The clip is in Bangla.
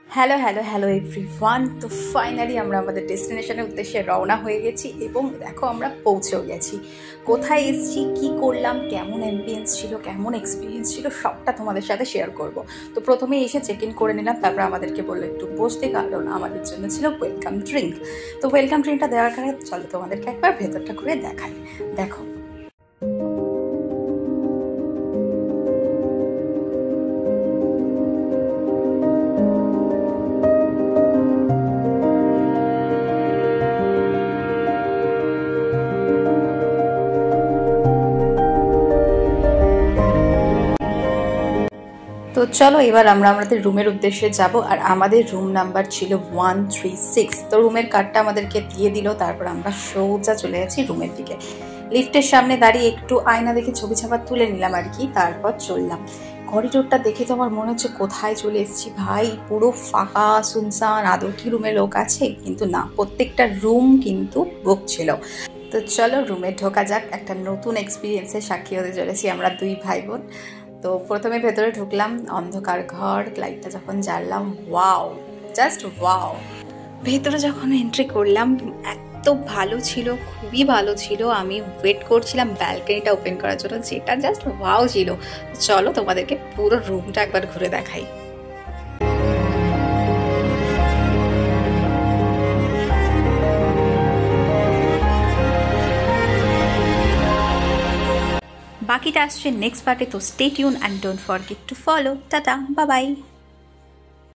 Hello hello hello everyone. তো ফাইনালি আমরা আমাদের ডেস্টিনেশনের উদ্দেশ্যে রওনা হয়ে গেছি এবং দেখো আমরা পৌঁছেও গেছি। কোথায় এসেছি, কি করলাম, কেমন অ্যাম্বিয়েন্স ছিল, কেমন এক্সপিরিয়েন্স ছিল, সবটা তোমাদের সাথে শেয়ার করব। তো প্রথমেই এসে চেক ইন করে নিলাম, তারপর আমাদেরকে বললো একটু বসতে, কারণ আমাদের জন্য ছিল ওয়েলকাম ড্রিঙ্ক। তো ওয়েলকাম ড্রিঙ্কটা দেওয়ার কারণে চলো তোমাদেরকে একবার ভেতরটা ঘুরে দেখাই। দেখো তো চলো এবার আমরা আমাদের রুমের উদ্দেশ্যে যাব। আর আমাদের রুম নাম্বার ছিল 136। তো রুমের কার্ডটা আমাদেরকে দিয়ে দিল, তারপর আমরা সোজা চলে যাচ্ছি রুমের দিকে। লিফটের সামনে দাঁড়িয়ে একটু আয়না দেখে ছবি ছাপা তুলে নিলাম আর কি, তারপর চললাম। করিডোরটা দেখে তো আমার মনে হচ্ছে কোথায় চলে এসেছি ভাই, পুরো ফাঁকা সুনসান, আদৌ কি রুমে লোক আছে? কিন্তু না, প্রত্যেকটা রুম কিন্তু বুক ছিল। তো চলো রুমে ঢোকা যাক। একটা নতুন এক্সপিরিয়েন্সের সাক্ষী হতে চলেছি আমরা দুই ভাই বোন। তো প্রথমে ভেতরে ঢুকলাম, অন্ধকার ঘর, লাইটটা যখন জ্বাললাম, ওয়াও, জাস্ট ওয়াও। ভেতরে যখন এন্ট্রি করলাম এত ভালো ছিল, খুবই ভালো ছিল। আমি ওয়েট করছিলাম ব্যালকনিটা ওপেন করার জন্য, যেটা জাস্ট ওয়াও ছিল। চলো তোমাদেরকে পুরো রুমটা একবার ঘুরে দেখাই। বাকিটা আসছে নেক্সট পার্টে। তো stay tune and don't forget to follow. Tata, bye bye.